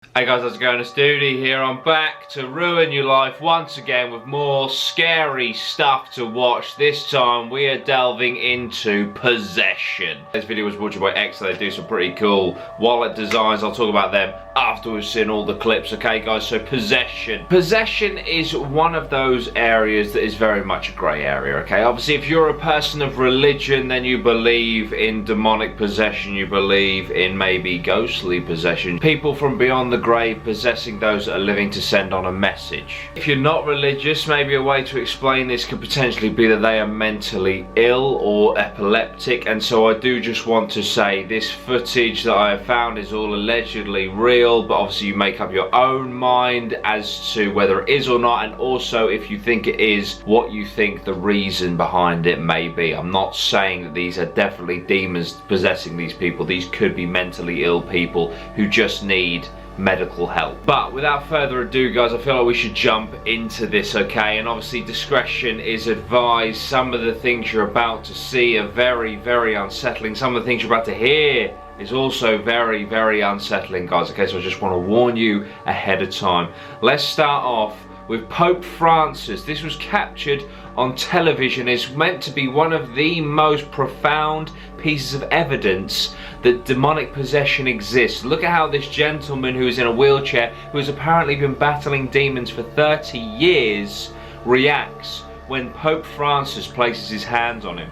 Hey guys, how's it going? It's Dudey here. I'm back to ruin your life once again with more scary stuff to watch. This time we are delving into Possession. This video was brought to you by X. They do some pretty cool wallet designs. I'll talk about them after we've seen all the clips. Okay guys, so Possession. Possession is one of those areas that is very much a grey area, okay? Obviously if you're a person of religion, then you believe in demonic possession, you believe in maybe ghostly possession. People from beyond the grave possessing those that are living to send on a message. If you're not religious, maybe a way to explain this could potentially be that they are mentally ill or epileptic, and so I do just want to say this footage that I have found is all allegedly real, but obviously you make up your own mind as to whether it is or not, and also if you think it is, what you think the reason behind it may be. I'm not saying that these are definitely demons possessing these people. These could be mentally ill people who just need medical help. But without further ado guys, I feel like we should jump into this, okay? And obviously discretion is advised. Some of the things you're about to see are very, very unsettling. Some of the things you're about to hear is also very, very unsettling, guys, okay? So I just want to warn you ahead of time. Let's start off with Pope Francis. This was captured on television. It's meant to be one of the most profound pieces of evidence that demonic possession exists. Look at how this gentleman who is in a wheelchair, who has apparently been battling demons for 30 years, reacts when Pope Francis places his hands on him.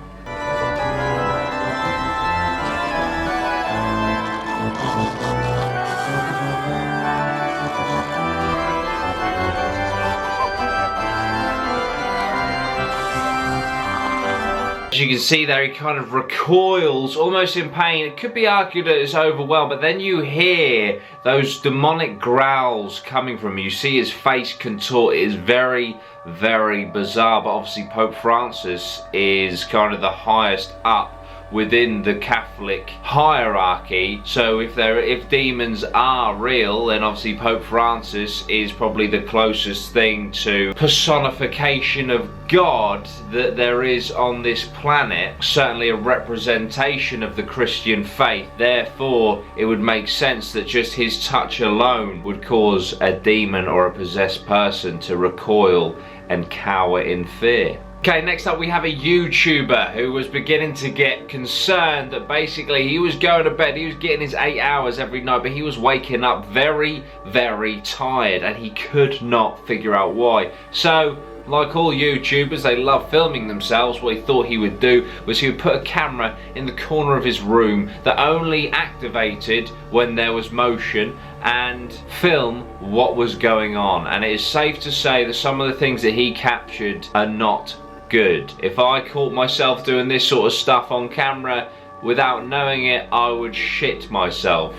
As you can see there, he kind of recoils, almost in pain. It could be argued that it's overwhelmed, but then you hear those demonic growls coming from him. You see his face contort. It is very, very bizarre, but obviously Pope Francis is kind of the highest up within the Catholic hierarchy, so if demons are real, then obviously Pope Francis is probably the closest thing to personification of God that there is on this planet, certainly a representation of the Christian faith. Therefore it would make sense that just his touch alone would cause a demon or a possessed person to recoil and cower in fear. Okay, next up we have a YouTuber who was beginning to get concerned that basically he was going to bed, he was getting his 8 hours every night, but he was waking up very, very tired and he could not figure out why. So, like all YouTubers, they love filming themselves. What he thought he would do was he would put a camera in the corner of his room that only activated when there was motion and film what was going on. And it is safe to say that some of the things that he captured are not good. If I caught myself doing this sort of stuff on camera without knowing it, I would shit myself.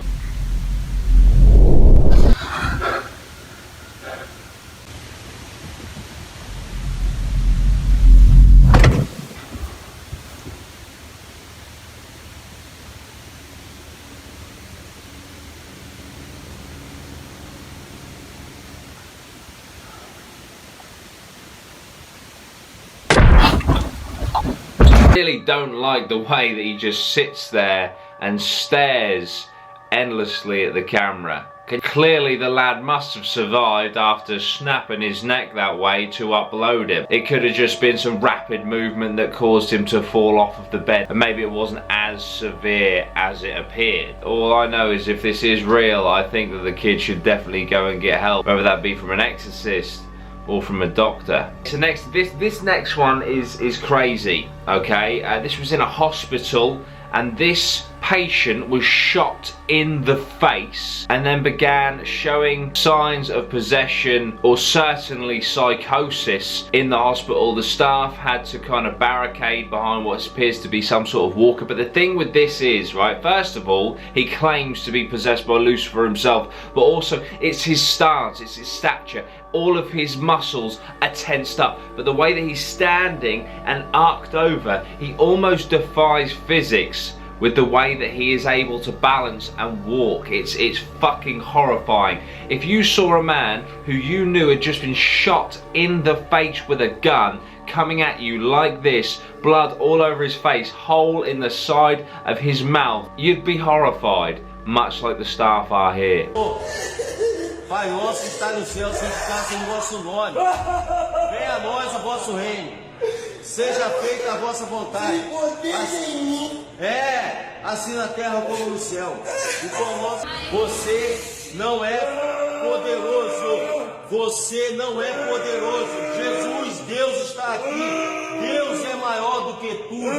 I really don't like the way that he just sits there and stares endlessly at the camera. Clearly the lad must have survived after snapping his neck that way to upload it. It could have just been some rapid movement that caused him to fall off of the bed, and maybe it wasn't as severe as it appeared. All I know is if this is real, I think that the kid should definitely go and get help, whether that be from an exorcist or from a doctor. So this next one is crazy, okay? This was in a hospital, and this patient was shot in the face and then began showing signs of possession or certainly psychosis in the hospital. The staff had to kind of barricade behind what appears to be some sort of walker. But the thing with this is, right, first of all, he claims to be possessed by Lucifer himself, but also it's his stance, it's his stature. All of his muscles are tensed up, but the way that he's standing and arced over, he almost defies physics with the way that he is able to balance and walk. It's fucking horrifying. If you saw a man who you knew had just been shot in the face with a gun coming at you like this, blood all over his face, hole in the side of his mouth, you'd be horrified. much like the staff are here. Pai nosso que está no céu, santificado o vosso nome. Venha a nós o vosso reino. Seja feita a vossa vontade. Assim, assim na terra como no céu. O pão nosso. Você não é poderoso. Você não é poderoso. Jesus, Deus está aqui. Deus é maior do que tudo.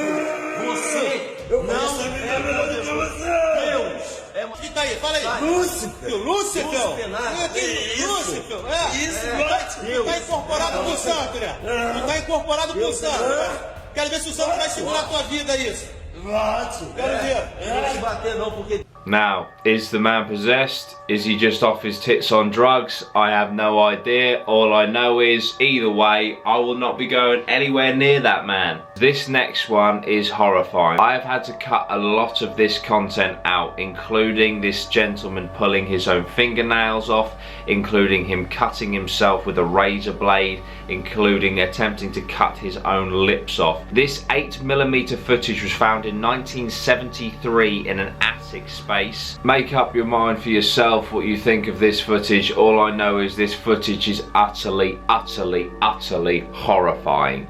Você não é poderoso. Deus é maior. Quem tá aí? Fala aí. Lúcifer. Lúcifer. Lúcifer. Não tá incorporado com o santo, né? Não tá incorporado com o santo. Quero ver se o santo vai segurar a tua vida isso. Quero ver. Não vai bater não, porque... Now, is the man possessed? Is he just off his tits on drugs? I have no idea. All I know is, either way, I will not be going anywhere near that man. This next one is horrifying. I have had to cut a lot of this content out, including this gentleman pulling his own fingernails off, including him cutting himself with a razor blade, including attempting to cut his own lips off. This 8mm footage was found in 1973 in an attic space. Make up your mind for yourself what you think of this footage. All I know is this footage is utterly, utterly, utterly horrifying.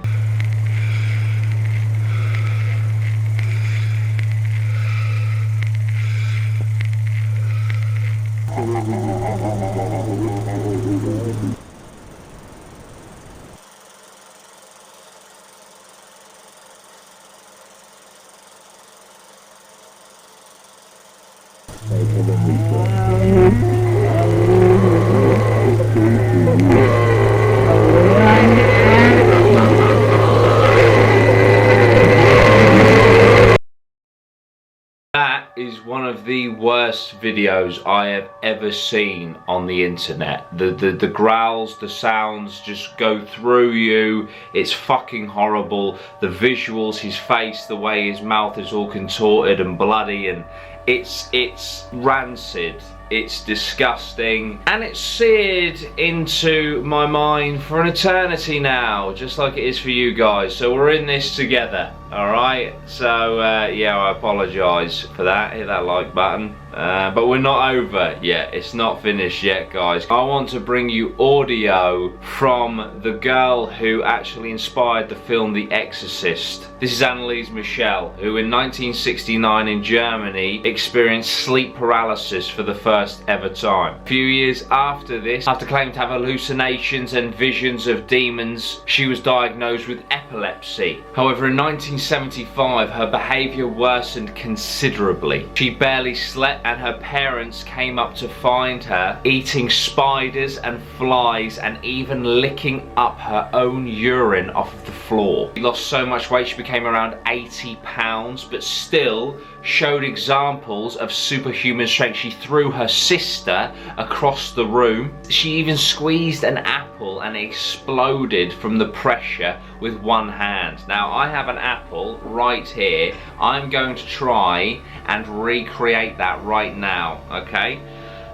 That is one of the worst videos I have ever seen on the internet. The growls, the sounds just go through you. It's fucking horrible. The visuals, his face, the way his mouth is all contorted and bloody, and it's rancid. It's disgusting, and it's seared into my mind for an eternity now, just like it is for you guys. So we're in this together, alright? So yeah, I apologise for that. Hit that like button. But we're not over yet. It's not finished yet, guys. I want to bring you audio from the girl who actually inspired the film The Exorcist. This is Anneliese, who in 1969 in Germany experienced sleep paralysis for the first ever time. A few years after this, after claiming to have hallucinations and visions of demons, she was diagnosed with epilepsy. However, in 1975, her behaviour worsened considerably. She barely slept, and her parents came up to find her eating spiders and flies and even licking up her own urine off of the floor. She lost so much weight she became around 80 pounds, but still showed examples of superhuman strength. She threw her sister across the room. She even squeezed an apple and it exploded from the pressure with one hand. Now I have an apple right here. I'm going to try and recreate that right now, okay?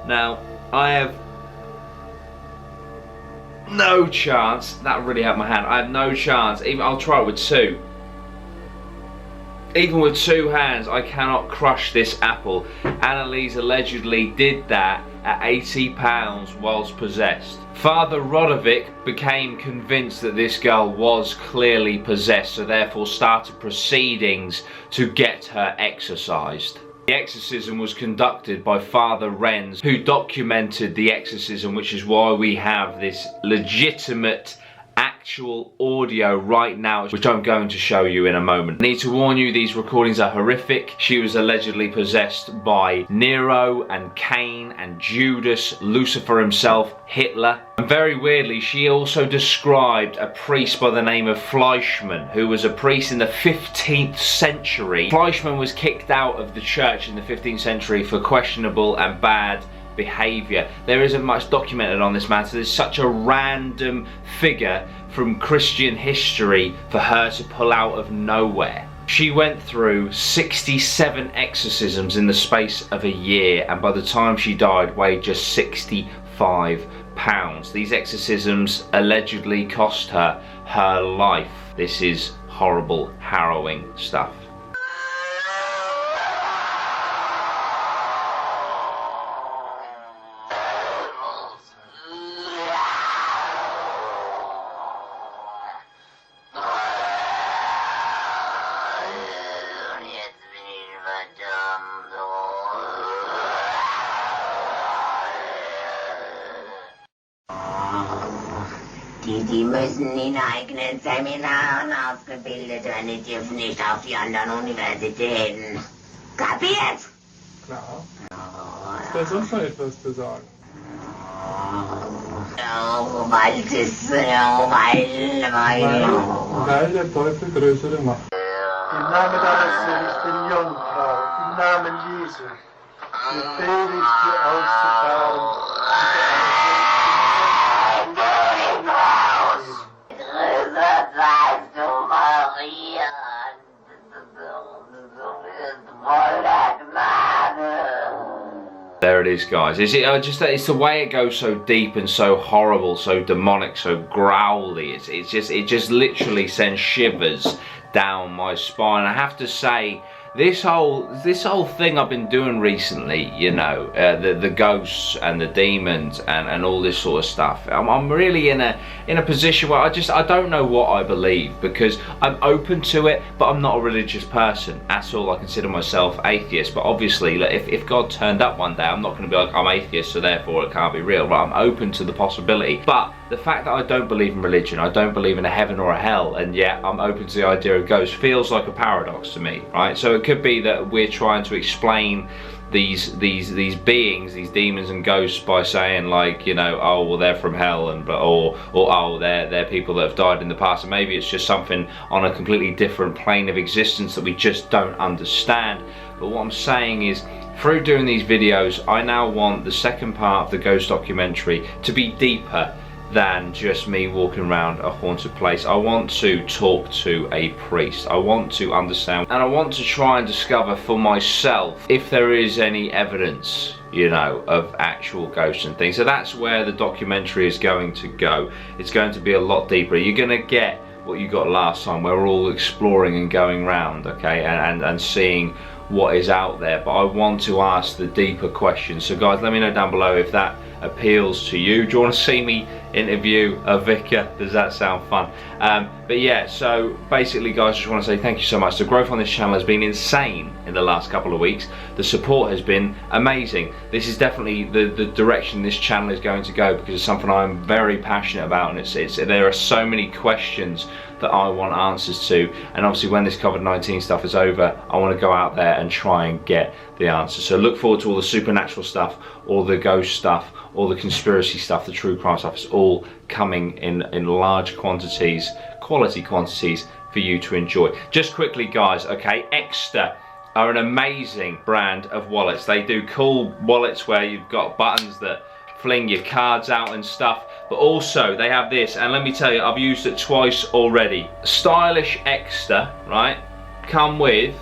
Now I have no chance. That really helped my hand. I have no chance. Even I'll try it with two. Even with two hands, I cannot crush this apple. Anneliese allegedly did that at 80 pounds whilst possessed. Father Rodovic became convinced that this girl was clearly possessed, so therefore started proceedings to get her exorcised. The exorcism was conducted by Father Renz, who documented the exorcism, which is why we have this legitimate actual audio right now, which I'm going to show you in a moment. I need to warn you, these recordings are horrific. She was allegedly possessed by Nero and Cain and Judas, Lucifer himself, Hitler. And very weirdly, she also described a priest by the name of Fleischmann, who was a priest in the 15th century. Fleischmann was kicked out of the church in the 15th century for questionable and bad behaviour. There isn't much documented on this matter. There's such a random figure from Christian history for her to pull out of nowhere. She went through 67 exorcisms in the space of a year, and by the time she died weighed just 65 pounds. These exorcisms allegedly cost her her life. This is horrible, harrowing stuff. Die müssen in eigenen Seminaren ausgebildet werden, die dürfen nicht auf die anderen Universitäten. Kapiert? Klar. Ist da sonst noch etwas zu sagen? Weil der Teufel größere Macht. Im Namen deiner seligsten Jungfrau, im Namen Jesu, befehle ich dir auszufahren. There it is, guys. Is it just that it's the way it goes so deep and so horrible, so demonic, so growly. It just literally sends shivers down my spine. I have to say, this whole thing I've been doing recently, you know, the ghosts and the demons and all this sort of stuff. I'm really in a position where I don't know what I believe, because I'm open to it, but I'm not a religious person at all. I consider myself atheist, but obviously, like, if God turned up one day, I'm not going to be like, I'm atheist, so therefore it can't be real. Right? I'm open to the possibility, but the fact that I don't believe in religion, I don't believe in a heaven or a hell, and yet I'm open to the idea of ghosts, feels like a paradox to me, right? So it could be that we're trying to explain these beings, these demons and ghosts, by saying, like, you know, oh well, they're from hell, and or oh, they're people that have died in the past, and maybe it's just something on a completely different plane of existence that we just don't understand. But what I'm saying is, through doing these videos, I now want the second part of the ghost documentary to be deeper than just me walking around a haunted place. I want to talk to a priest. I want to understand, and I want to try and discover for myself if there is any evidence, you know, of actual ghosts and things. So that's where the documentary is going to go. It's going to be a lot deeper. You're going to get what you got last time, where we're all exploring and going around, okay, and seeing what is out there. But I want to ask the deeper questions. So guys, let me know down below if that appeals to you. Do you want to see me interview a vicar? Does that sound fun? But yeah, so basically, guys, just want to say thank you so much. The growth on this channel has been insane in the last couple of weeks. The support has been amazing. This is definitely the direction this channel is going to go, because it's something I'm very passionate about, and there are so many questions that I want answers to, and obviously when this COVID-19 stuff is over, I want to go out there and try and get the answers. So look forward to all the supernatural stuff, all the ghost stuff, all the conspiracy stuff, the true crime stuff. It's all coming in large quantities, quality quantities for you to enjoy. Just quickly, guys, okay, Extra are an amazing brand of wallets. They do cool wallets where you've got buttons that fling your cards out and stuff, but also they have this, and let me tell you, I've used it twice already. Stylish Extra, right, come with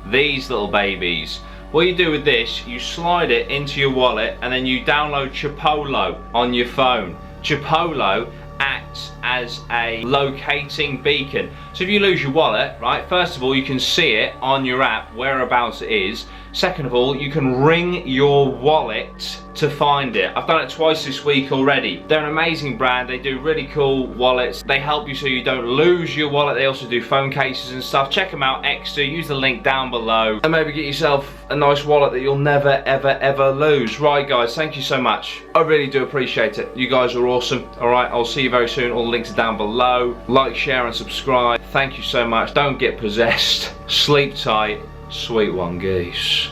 these little babies. What you do with this, you slide it into your wallet, and then you download Chipolo on your phone. Chipolo acts as a locating beacon. So if you lose your wallet, right, first of all, you can see it on your app whereabouts it is. Second of all, you can ring your wallet to find it. I've done it twice this week already. They're an amazing brand. They do really cool wallets. They help you so you don't lose your wallet. They also do phone cases and stuff. Check them out, Extra. Use the link down below, and maybe get yourself a nice wallet that you'll never, ever, ever lose. Right, guys, thank you so much. I really do appreciate it. You guys are awesome. All right, I'll see you very soon. All the links are down below. Like, share, and subscribe. Thank you so much. Don't get possessed. Sleep tight. Sweet one, geese.